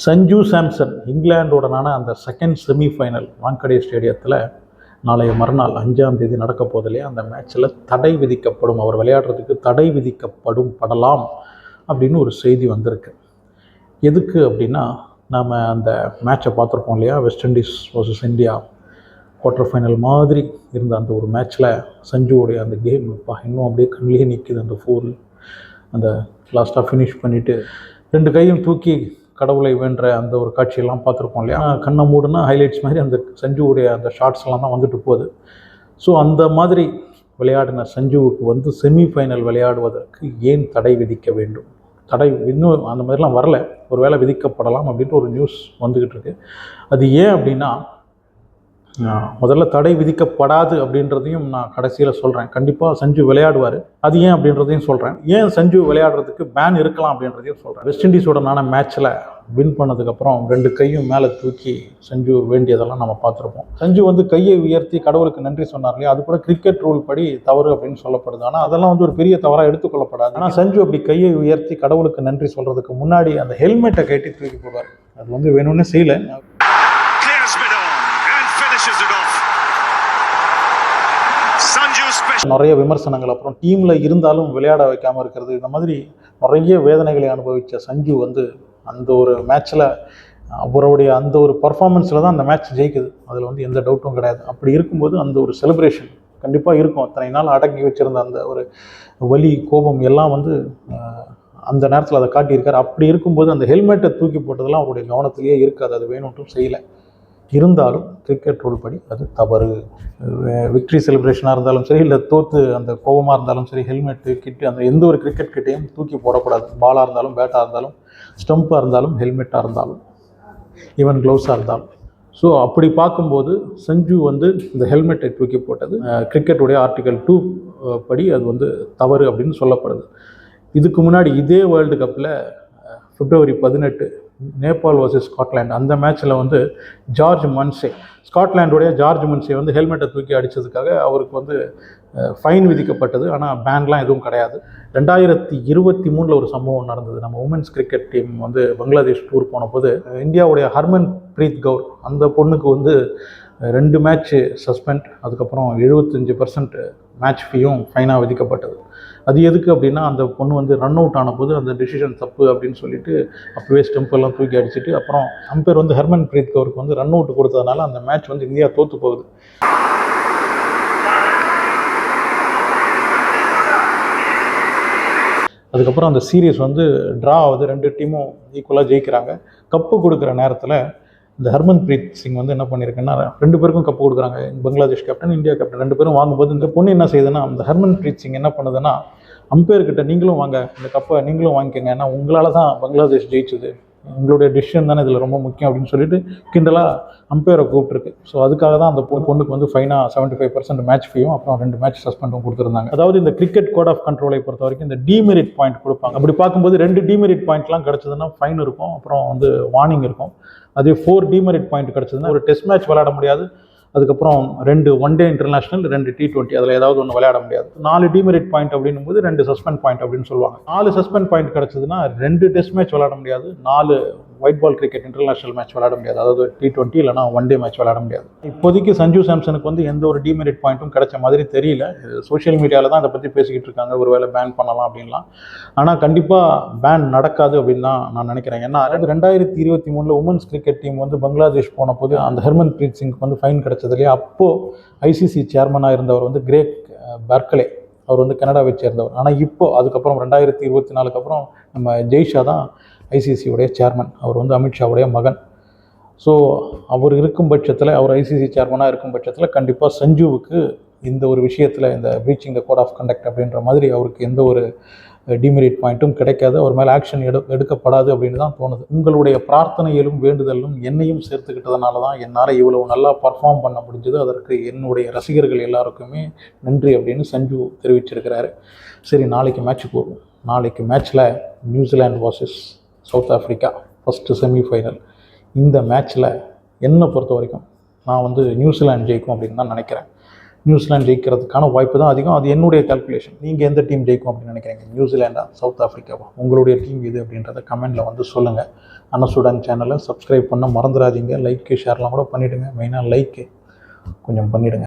சஞ்சு சாம்சன் இங்கிலாண்டோடனான அந்த second semi-final Wankhede ஸ்டேடியத்தில் நாளைய மறுநாள் 5ஆம் தேதி நடக்க போதில்லையே அந்த மேட்ச்சில் தடை விதிக்கப்படும், அவர் விளையாடுறதுக்கு தடை விதிக்கப்படலாம் அப்படின்னு ஒரு செய்தி வந்திருக்கு. எதுக்கு அப்படின்னா, நாம் அந்த மேட்சை பார்த்துருப்போம் இல்லையா, west Indies versus India quarter final மாதிரி இருந்த அந்த ஒரு மேட்ச்சில் சஞ்சுவோடைய அந்த கேம் இன்னும் அப்படியே கண்ணிலே நிற்கிது. அந்த ஃபோர் அந்த லாஸ்ட்டாக ஃபினிஷ் பண்ணிவிட்டு 2 கையும் தூக்கி கடவுளை வென்ற அந்த ஒரு காட்சியெல்லாம் பார்த்துருப்போம் இல்லையா. கண்ணை மூடுனா ஹைலைட்ஸ் மாதிரி அந்த சஞ்சுவுடைய அந்த ஷார்ட்ஸ்லாம் தான் வந்துட்டு போகுது. ஸோ அந்த மாதிரி விளையாடின சஞ்சுவுக்கு செமிஃபைனல் விளையாடுவதற்கு ஏன் தடை விதிக்க வேண்டும்? தடை இன்னும் அந்த மாதிரிலாம் வரல, ஒரு வேளை விதிக்கப்படலாம் அப்படின்ற ஒரு நியூஸ் வந்துக்கிட்டு இருக்கு. அது ஏன் அப்படின்னா, முதல்ல தடை விதிக்கப்படாது அப்படின்றதையும் நான் கடைசியில் சொல்கிறேன். கண்டிப்பாக சஞ்சு விளையாடுவார். அது ஏன் அப்படின்றதையும் சொல்கிறேன். ஏன் சஞ்சு விளையாடுறதுக்கு பேன் இருக்கலாம் அப்படின்றதையும் சொல்கிறேன். வெஸ்ட் இண்டீஸோடனான மேட்ச்சில் வின் பண்ணதுக்கப்புறம் 2 கையும் மேலே தூக்கி சஞ்சு வேண்டியதெல்லாம் நம்ம பார்த்துருப்போம். சஞ்சு கையை உயர்த்தி கடவுளுக்கு நன்றி சொன்னார் இல்லையா, அது கூட கிரிக்கெட் ரூல் படி தவறு அப்படின்னு சொல்லப்படுது. ஆனால் அதெல்லாம் ஒரு பெரிய தவறாக எடுத்துக்கொள்ளப்படாது. ஆனால் சஞ்சு அப்படி கையை உயர்த்தி கடவுளுக்கு நன்றி சொல்கிறதுக்கு முன்னாடி அந்த ஹெல்மெட்டை கட்டி தூக்கி போடுவார். அது வேணும்னே செய்யலை. நிறைய விமர்சனங்கள், அப்புறம் டீமில் இருந்தாலும் விளையாட வைக்காமல் இருக்கிறது, இந்த மாதிரி நிறைய வேதனைகளை அனுபவித்த சஞ்சு அந்த ஒரு மேட்ச்சில் அவருடைய அந்த ஒரு பர்ஃபார்மன்ஸில் தான் அந்த மேட்ச் ஜெயிக்குது. அதில் எந்த டவுட்டும் கிடையாது. அப்படி இருக்கும்போது அந்த ஒரு செலிப்ரேஷன் கண்டிப்பாக இருக்கும். அத்தனை நாள் அடக்கி வச்சுருந்த அந்த ஒரு வலி, கோபம் எல்லாம் அந்த நேரத்தில் அதை காட்டியிருக்காரு. அப்படி இருக்கும்போது அந்த ஹெல்மெட்டை தூக்கி போட்டதெல்லாம் அவருடைய கவனத்திலேயே இருக்காது. அது வேணும்ட்டும் செய்யலை. இருந்தாலும் கிரிக்கெட் ரூல் படி அது தவறு. விக்ட்ரி செலிப்ரேஷனாக இருந்தாலும் சரி, இல்லை தோற்று அந்த கோபமாக இருந்தாலும் சரி, ஹெல்மெட்டு கிட்டு அந்த எந்த ஒரு கிரிக்கெட் கிட்டையும் தூக்கி போடக்கூடாது. பாலாக இருந்தாலும், பேட்டாக இருந்தாலும், ஸ்டம்ப்பாக இருந்தாலும், ஹெல்மெட்டாக இருந்தாலும், ஈவன் க்ளவுஸாக இருந்தாலும். ஸோ அப்படி பார்க்கும்போது சஞ்சு இந்த ஹெல்மெட்டை தூக்கி போட்டது கிரிக்கெட்டுடைய ஆர்டிகல் 2 படி அது தவறு அப்படின்னு சொல்லப்படுது. இதுக்கு முன்னாடி இதே வேர்ல்டு கப்பில் February 18 நேபாள் வர்சஸ் ஸ்காட்லாண்ட் அந்த மேட்ச்சில் ஜார்ஜ் மன்சே, ஸ்காட்லாண்டுடைய ஜார்ஜ் மன்சே ஹெல்மெட்டை தூக்கி அடித்ததுக்காக அவருக்கு ஃபைன் விதிக்கப்பட்டது. ஆனால் பேன்லாம் எதுவும் கிடையாது. 2023 ஒரு சம்பவம் நடந்தது. நம்ம women's cricket team Bangladesh tour போன போது இந்தியாவுடைய ஹர்மன் பிரீத் கவுர் அந்த பொண்ணுக்கு 2 மேட்ச்சு சஸ்பெண்ட், அதுக்கப்புறம் 75% மேட்ச் ஃபீயும் ஃபைனாக விதிக்கப்பட்டது. அது எதுக்கு அப்படின்னா, அந்த பொண்ணு ரன் அவுட் ஆன போது அந்த டிசிஷன் தப்பு அப்படின்னு சொல்லிட்டு அப்போவே ஸ்டெம்பெல்லாம் தூக்கி அடிச்சுட்டு, அப்புறம் அம்பையர் ஹர்மன் பிரீத் கவுருக்கு ரன் அவுட் கொடுத்ததுனால அந்த மேட்ச் இந்தியா தோற்று போகுது. அதுக்கப்புறம் அந்த சீரீஸ் ட்ரா ஆகுது. 2 டீமும் ஈக்குவலாக ஜெயிக்கிறாங்க. கப்பு கொடுக்குற நேரத்தில் இந்த ஹர்மன் பிரீத் சிங் என்ன பண்ணியிருக்குன்னா, 2 பேருக்கும் கப்பு கொடுக்குறாங்க. பங்களாதேஷ் கேப்டன், இந்தியா கேப்டன் 2 பேரும் வாங்கும்போது இந்த பொண்ணு என்ன செய்யுதுன்னா, அந்த ஹர்மன் பிரீத் சிங் என்ன பண்ணுதுன்னா, அம்பையர்கிட்ட நீங்களும் வாங்க, இந்த கப்பை நீங்களும் வாங்கிக்கோங்க, ஏன்னா உங்களால் தான் பங்களாதேஷ் ஜெயிச்சுது, உங்களுடைய டிசிஷன் தானே இதில் ரொம்ப முக்கியம் அப்படின்னு சொல்லிட்டு கிண்டலாக அம்பையரை கூப்பிட்டுருக்கு. ஸோ அதுக்காக தான் அந்த பொண்ணுக்கு ஃபைனாக 75% மேட்ச் ஃபீயும் அப்புறம் 2 மேட்ச் சஸ்பெண்டும் கொடுத்துருந்தாங்க. அதாவது இந்த கிரிக்கெட் கோட் ஆஃப் கண்ட்ரோலை பொறுத்த வரைக்கும் இந்த டிமெரிட் பாயிண்ட் கொடுப்பாங்க. அப்படி பார்க்கும்போது 2 டிமெரிட் பாயிண்ட்லாம் கிடச்சதுன்னா ஃபைன் இருக்கும், அப்புறம் வார்னிங் இருக்கும். அதே 4 டிமெரிட் பாயிண்ட் கிடச்சதுன்னா ஒரு டெஸ்ட் மேட்ச் விளையாட முடியாது, அதுக்கப்புறம் 2 ஒன்-டே இன்டர்நேஷனல், 2 T20 அதில் ஏதாவது ஒன்று விளையாட முடியாது. 4 டிமெரிட் பாயிண்ட் அப்படின்னும் போது 2 சஸ்பெண்ட் பாயிண்ட் அப்படின்னு சொல்லுவாங்க. 4 சஸ்பெண்ட் பாயிண்ட் கிடச்சதுன்னா 2 டெஸ்ட் மேட்ச் விளையாட முடியாது, 4 white ball cricket international match விளையாட முடியாது, அதாவது T20 இல்லைனா ஒன்-டே மேட்ச் விளையாட முடியாது. இப்போதைக்கு சஞ்சு சாம்சனுக்கு எந்த ஒரு டிமெரிட் பாயிண்ட்டும் கிடைச்ச மாதிரி தெரியல. சோஷியல் மீடியாவில் தான் அதை பற்றி பேசிக்கிட்டு இருக்காங்க, ஒருவேளை பேன் பண்ணலாம் அப்படின்லாம். ஆனால் கண்டிப்பாக பேன் நடக்காது அப்படின்னு தான் நான் நினைக்கிறேன். ஏன்னா 2023 உமன்ஸ் கிரிக்கெட் டீம் பங்களாதேஷ் போன போது அந்த ஹர்மன் பிரீத் சிங்க்கு ஃபைன் கிடைச்சதுலேயே அப்போது ஐசிசி சேர்மனாக இருந்தவர் கிரேக் பர்கலே, அவர் கனடாவை சேர்ந்தவர். ஆனால் இப்போது அதுக்கப்புறம் 2024 அப்புறம் நம்ம ஜெய்ஷா தான் ஐசிசியுடைய சேர்மன். அவர் அமித்ஷாவுடைய மகன். ஸோ அவர் இருக்கும் பட்சத்தில், அவர் ஐசிசி சேர்மனாக இருக்கும் பட்சத்தில் கண்டிப்பாக சஞ்சுவுக்கு இந்த ஒரு விஷயத்தில், இந்த breaching the code of conduct அப்படின்ற மாதிரி அவருக்கு எந்த ஒரு டிமெரிட் பாயிண்ட்டும் கிடைக்காது, அவர் மேலே ஆக்ஷன் எடுக்கப்படாது அப்படின்னு தான் தோணுது. உங்களுடைய பிரார்த்தனையிலும் வேண்டுதலும் என்னையும் சேர்த்துக்கிட்டதுனால தான் என்னால் இவ்வளவு நல்லா பர்ஃபார்ம் பண்ண முடிஞ்சது. அதற்கு என்னுடைய ரசிகர்கள் எல்லாருக்குமே நன்றி அப்படின்னு சஞ்சு தெரிவிச்சிருக்கிறாரு. சரி, நாளைக்கு மேட்ச்சுக்கு போகும். நாளைக்கு மேட்ச்சில் New Zealand versus south Africa first semi-final. இந்த மேட்ச்சில் என்னை பொறுத்த வரைக்கும் நான் நியூசிலாந்து ஜெயிக்கும் அப்படின்னு தான் நினைக்கிறேன். நியூசிலாந்து ஜெயிக்கிறதுக்கான வாய்ப்பு தான் அதிகம். அது என்னுடைய கால்குலேஷன். நீங்கள் எந்த டீம் ஜெயிக்கும் அப்படின்னு நினைக்கிறீங்க? நியூசிலாண்டா, சவுத் ஆஃப்ரிக்காவா? உங்களுடைய டீம் இது அப்படின்றத கமெண்டில் வந்து சொல்லுங்கள். அன்னசுடன் சேனலை சப்ஸ்கிரைப் பண்ண மறந்துடாதீங்க. லைக்கு ஷேர்லாம் கூட பண்ணிவிடுங்க. மெயினாக லைக்கு கொஞ்சம் பண்ணிவிடுங்க.